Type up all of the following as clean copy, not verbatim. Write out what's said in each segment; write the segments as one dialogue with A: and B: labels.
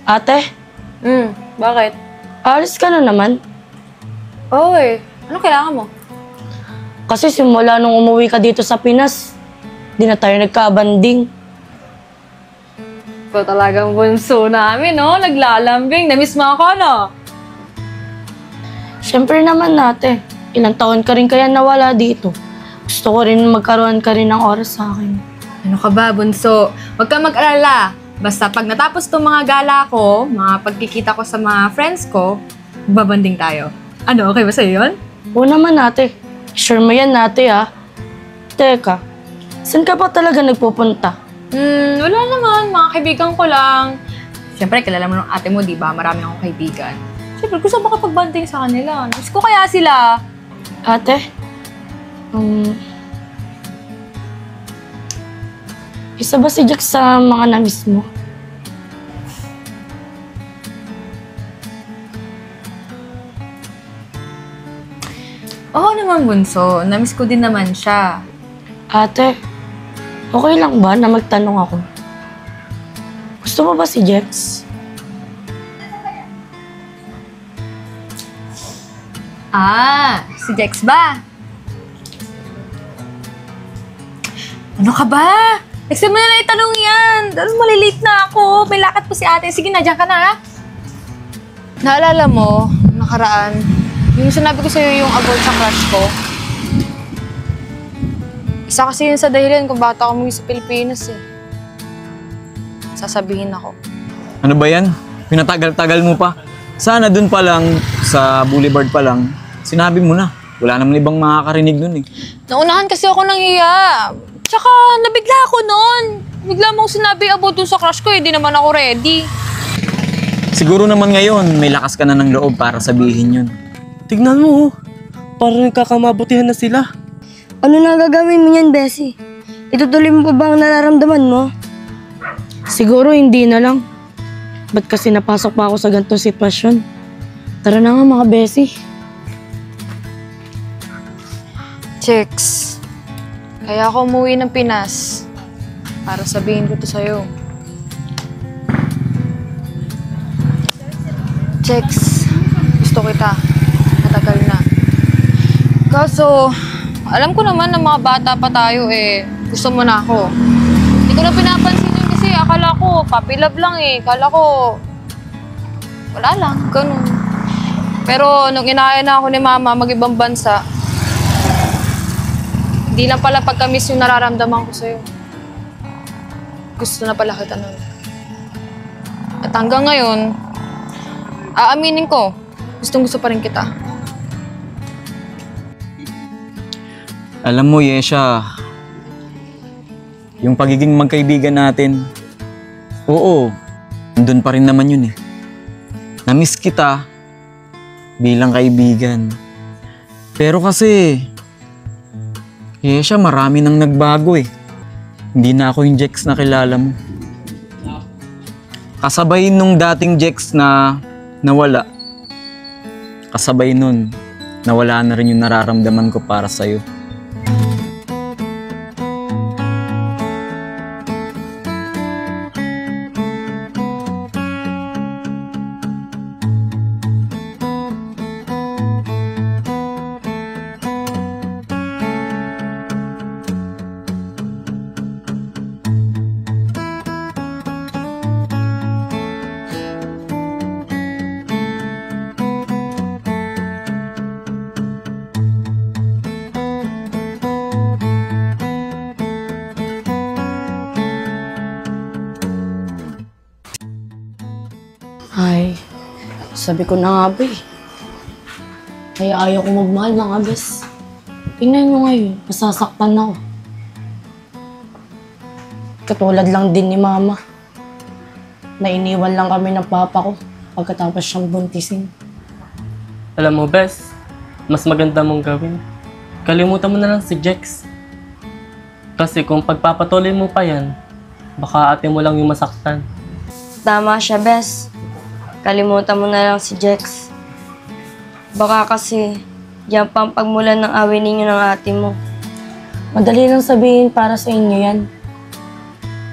A: Ate,
B: Bakit?
A: alis ka na naman.
B: Oo eh. Ano kailangan mo?
A: Kasi simula nung umuwi ka dito sa Pinas, di na tayo nagkabanding.
B: Ito talagang bunso namin, no? Naglalambing. Namiss mo ako, no?
A: Siyempre naman ate, ilang taon ka rin kaya nawala dito. Gusto ko rin magkaroon ka rin ng oras sa akin.
B: Ano ka ba, bunso? Huwag kang mag-alala. Basta pag natapos itong mga gala ko, mga pagkikita ko sa mga friends ko, babanding tayo. Ano, okay ba sa'yo yun?
A: Oo naman ate, sure mo yan ate ha. Teka, saan ka pa talaga nagpupunta?
B: Wala naman. Mga kaibigan ko lang. Siyempre, kilala mo ng ate mo, di ba? Marami akong kaibigan. Siyempre, gusto makapag-banding sa kanila. Miss ko kaya sila.
A: Ate, isa ba si Jack sa mga na-miss mo?
B: Oo naman, bunso. Namiss ko din naman siya.
A: Ate, okay lang ba na magtanong ako? Gusto mo ba si Jex?
B: Si Jex ba? Ano ka ba? Next time mo na lang itanong yan. Dahil malilate na ako. May lakad po si ate. Sige na, dyan ka na, ha? Naalala mo, nakaraan, yung sinabi ko sa'yo yung about sa crush ko. Isa kasi yun sa dahilan kung bakit ako umuwi sa Pilipinas, eh. Sasabihin ako.
C: Ano ba yan? Pinatagal-tagal mo pa. Sana dun pa lang, sa boulevard pa lang, sinabi mo na. Wala naman ibang makakarinig dun eh.
B: Naunahan kasi ako ng hiya. Tsaka nabigla ako nun. Bigla mong sinabi about dun sa crush ko, eh. Di naman ako ready.
C: Siguro naman ngayon, may lakas ka na ng loob para sabihin yun.
D: Tignan mo, parang nagkakamabutihan na sila.
E: Ano na gagawin mo niyan, Bessie? Itutuloy mo pa ba ang nararamdaman mo?
A: Siguro hindi na lang. Ba't kasi napasok pa ako sa ganitong sitwasyon? Tara na nga mga besi.
B: Jex, kaya ako umuwi ng Pinas para sabihin ko to sa'yo. Jex, gusto kita. Matagal na. Kaso, alam ko naman na mga bata pa tayo eh. Gusto mo na ako. Hindi ko na pinapansin yun kasi akala ko, puppy love lang eh. Akala ko, wala lang, ganun. Pero nung inaya na ako ni Mama mag-ibang bansa, hindi lang pala pagka-miss yung nararamdaman ko sa'yo. Gusto na pala kita nun. At hanggang ngayon, aaminin ko, gustong-gusto pa rin kita.
C: Alam mo, Yesha, yung pagiging magkaibigan natin, oo, nandun pa rin naman yun eh. Na-miss kita bilang kaibigan. Pero kasi, Yesha, marami nang nagbago eh. Hindi na ako yung Jex na kilala mo. Kasabay nung dating Jex na nawala, kasabay nun, nawala na rin yung nararamdaman ko para sa'yo.
A: Ay, sabi ko na nga ba eh. Kaya ayaw ko magmahal mga bes. Tingnan mo ngayon, masasaktan ako. Katulad lang din ni Mama. Nainiwan lang kami ng papa ko pagkatapos siyang buntisin.
D: Alam mo, Bes, mas maganda mong gawin. Kalimutan mo na lang si Jex. Kasi kung pagpapatuloy mo pa yan, baka ate mo lang yung masaktan.
E: Tama siya, Bes. Kalimutan mo na lang si Jex. Baka kasi, diyan pa ang pagmulan ng away ninyo ng ate mo.
A: Madali lang sabihin para sa inyo yan.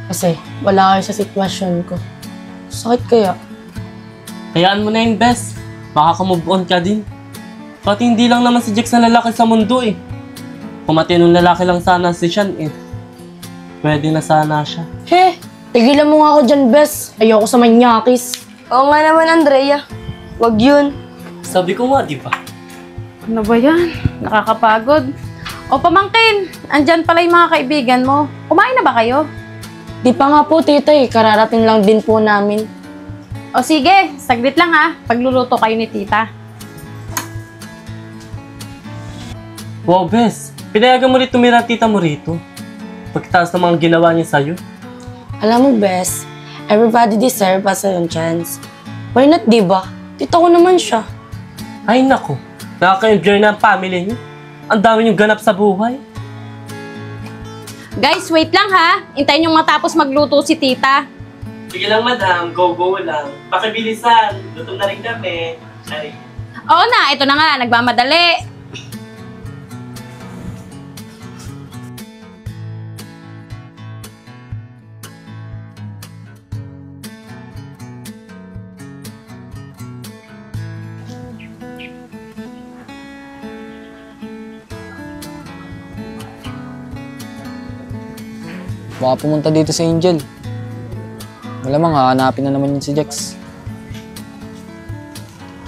A: Kasi wala kayo sa sitwasyon ko. Sakit kaya?
D: Hayaan mo na yun, Bes. Makaka-move on ka din. Pati hindi lang naman si Jex na lalaki sa mundo eh. Kung matinong lalaki lang sana si Sean eh. Pwede na sana siya.
A: He, tigilan mo nga ako dyan, Bes. Ayoko sa manyakis.
E: Oo nga naman, Andrea. Wag yun.
D: Sabi ko nga, di ba?
F: Ano ba yan? Nakakapagod. O pamangkin, andyan pala yung mga kaibigan mo. Kumain na ba kayo?
A: Di pa nga po, tita eh. Kararating lang din po namin.
F: O sige, saglit lang ha. Pagluluto kayo ni tita.
D: Wow, Bes. Pinayagan mo rin tumira ang tita mo rito. Pagkatapos ng mga ginawa niya sa'yo.
A: Alam mo, Bes, everybody deserve a second chance. Why not, di ba? Tita ko naman siya.
D: Ay nako, nakaka-enjoy na ang family niyo. Ang dami niyong ganap sa buhay.
F: Guys, wait lang ha. Hintayin yung matapos magluto si tita.
D: Sige lang, madam. Go lang. Pakibilisan. Lutom na rin kami. Ay.
F: Oo na, ito na nga. Nagmamadali.
G: Baka pumunta dito si Angel. Malamang hahanapin na naman yun si Jex.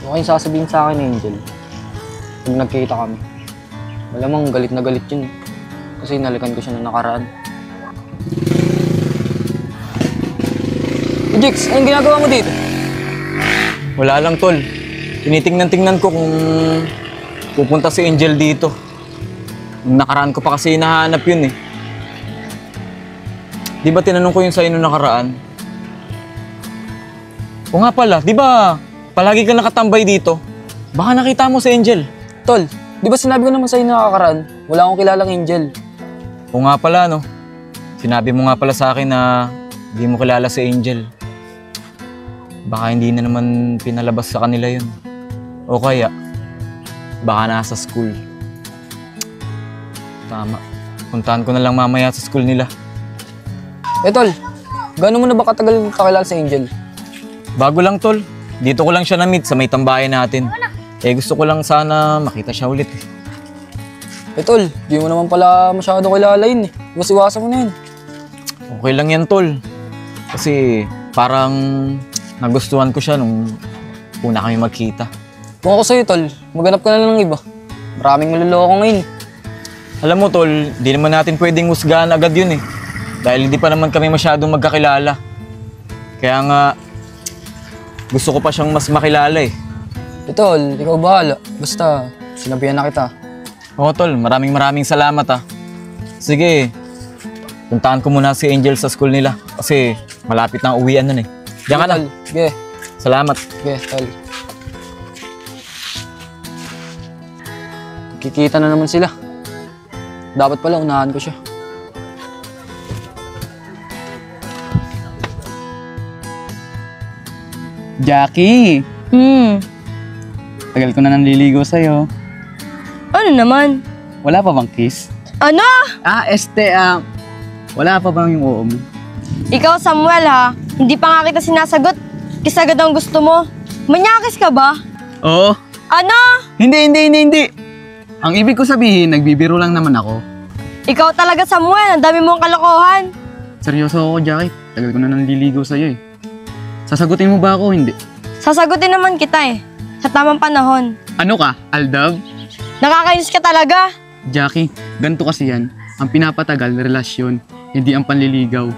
G: Ano kayong sasabihin sa akin ni Angel? Pag nagkita kami. Malamang galit na galit yun eh. Kasi nalikan ko siya na nakaraan. Hey Jex, anong ginagawa mo dito?
C: Wala lang, tol. Tinitingnan-tingnan ko kung pupunta si Angel dito. Nung nakaraan ko pa kasi hinahanap yun eh. Di ba tinanong ko yun sa'yo nung nakaraan? O nga pala, di ba palagi ka nakatambay dito? Baka nakita mo si Angel.
G: Tol, di ba sinabi ko naman sa'yo nakakaraan? Wala akong kilalang Angel.
C: O nga pala, no? Sinabi mo nga pala sa akin na hindi mo kilala si Angel. Baka hindi na naman pinalabas sa kanila yun. O kaya, baka nasa school. Tama. Puntahan ko na lang mamaya sa school nila.
G: Eh tol, gaano mo na ba katagal kakilala si Angel?
C: Bago lang, tol. Dito ko lang siya na-meet sa may tambayan natin. Eh gusto ko lang sana makita siya ulit eh.
G: Eh tol, di mo naman pala masyado kilala yun eh. Iwas-iwasan mo na yun.
C: Okay lang yan, tol. Kasi parang nagustuhan ko siya nung una kami magkita.
G: Kung ako sa'yo tol, maghanap ka na lang ng iba. Maraming maluloko ngayon.
C: Alam mo, tol, di naman natin pwedeng husgahan agad yun eh. Dahil hindi pa naman kami masyadong magkakilala. Kaya nga, gusto ko pa siyang mas makilala eh.
G: Eh tol, ikaw bahala. Basta, sinabihan na kita.
C: Oo, tol, maraming salamat ah. Sige, puntahan ko muna si Angel sa school nila. Kasi malapit na ang uwian nun eh. Diyan ka na.
G: Tol, sige.
C: Salamat.
G: Sige, tol. Kikita na naman sila. Dapat pala unahan ko siya.
H: Jackie, tagal ko na nanliligaw sa'yo.
E: Ano naman?
H: Wala pa bang kiss?
E: Ano?
H: Wala pa bang yung oo mo?
E: Ikaw, Samuel ha? Hindi pa nga kita sinasagot. Kisagad ang gusto mo. Manyakis ka ba?
H: Oo.
E: Ano?
H: Hindi. Ang ibig ko sabihin, nagbibiro lang naman ako.
E: Ikaw talaga, Samuel. Ang dami mong kalokohan.
H: Seryoso ako, Jackie. Tagal ko na nanliligaw sa'yo eh. Sasagutin mo ba ako? Hindi.
E: Sasagutin naman kita eh. Sa tamang panahon.
H: Ano ka? Aldab?
E: Nakakainis ka talaga.
H: Jackie, ganito kasi yan. Ang pinapatagal na relasyon, hindi ang panliligaw.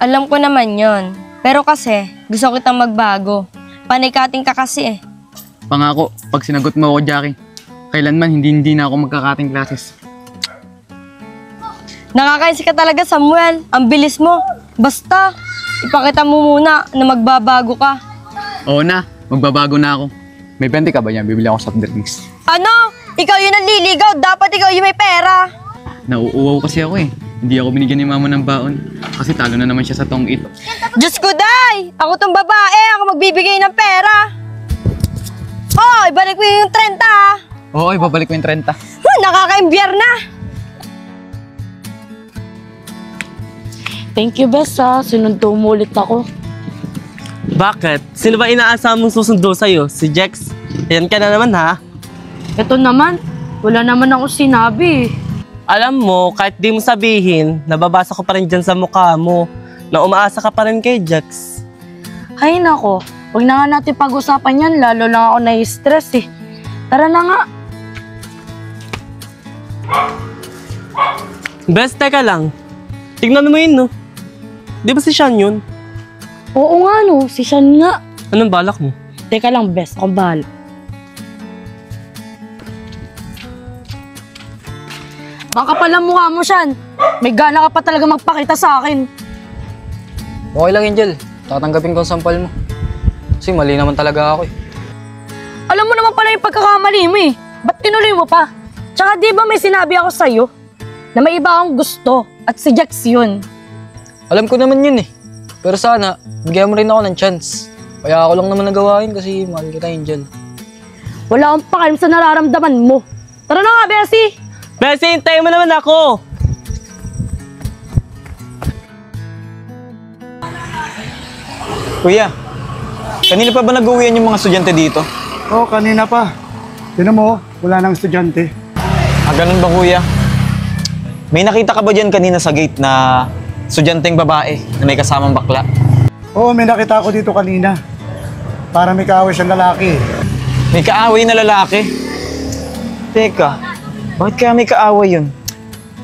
E: Alam ko naman yon. Pero kasi, gusto kitang magbago. Panikating ka kasi eh.
H: Pangako, pag sinagot mo ako, Jackie, kailanman hindi na ako magkakating classes.
E: Nakakainis ka talaga, Samuel. Ang bilis mo. Basta, ipakita mo muna na magbabago ka.
H: Oo na, magbabago na ako. May 20 ka ba yan? Bibili ako soft drinks.
E: Ano? Ikaw yung nanliligaw. Dapat ikaw yung may pera.
H: Nauuwaw kasi ako eh. Hindi ako binigyan ni mama ng baon. Kasi talo na naman siya sa tong ito.
E: Diyos ko, day! Ako tong babae. Ako magbibigay ng pera. Hoy, balik mo yung 30 ha.
H: Oo, ibabalik ko yung 30.
E: Nakaka-imbyar na.
A: Thank you, Bes ha. Sinundo mo ulit ako.
D: Bakit? Sino ba inaasahan mong susundo sa'yo? Si Jex? Yan ka na naman ha?
A: Ito naman, wala naman ako sinabi.
D: Alam mo, kahit di mo sabihin, nababasa ko pa rin dyan sa mukha mo na umaasa ka pa rin kay Jex.
A: Ay nako, huwag na nga natin pag-usapan yan, lalo lang ako nai-stress eh. Tara na nga.
D: Bes, teka lang. Tignan mo yun, no? Di ba si Sean yun?
A: Oo nga no, si Sean nga.
D: Anong balak mo?
A: Teka lang, best, akong bahala. Baka pala mukha mo, Sean. May gana ka pa talaga magpakita sa akin.
G: Okay lang, Angel. Tatanggapin ko ang sampal mo. Kasi mali naman talaga ako eh.
A: Alam mo naman pala yung pagkakamali mo eh. Ba't tinuloy mo pa? Tsaka di ba may sinabi ako sa'yo na may iba akong gusto at si Jax yun.
G: Alam ko naman yun eh. Pero sana, bigyan mo rin ako ng chance. Kaya ako lang naman nagawain kasi mahal kita, Angel.
A: Wala akong pakialam sa nararamdaman mo. Tara na nga, Bessie!
D: Bessie, hintayin mo naman ako!
C: Kuya, kanina pa ba nag-uwian yung mga estudyante dito?
I: Oo, kanina pa. Tinan mo, wala nang estudyante.
C: Ganun ba kuya? May nakita ka ba dyan kanina sa gate na estudyanteng babae na may kasamang bakla?
I: Oo, may nakita ako dito kanina. Para may kaaway siyang lalaki.
C: May kaaway na lalaki? Teka, bakit kaya may kaaway yun?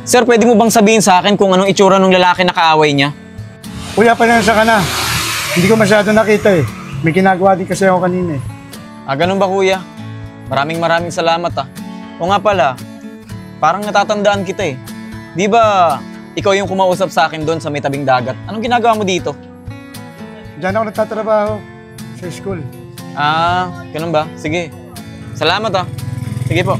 C: Sir, pwede mo bang sabihin sa akin kung anong itsura ng lalaki na kaaway niya?
I: Kuya, pasensya ka na. Hindi ko masyado nakita eh. May ginagawa din kasi ako kanina eh.
C: Ganun ba kuya? Maraming salamat ah. O nga pala, parang natatandaan kita eh. Di ba ikaw yung kumausap sa akin doon sa may tabing dagat? Anong ginagawa mo dito?
I: Diyan ako nagtatrabaho sa school.
C: Ganun ba? Sige. Salamat ah. Sige po.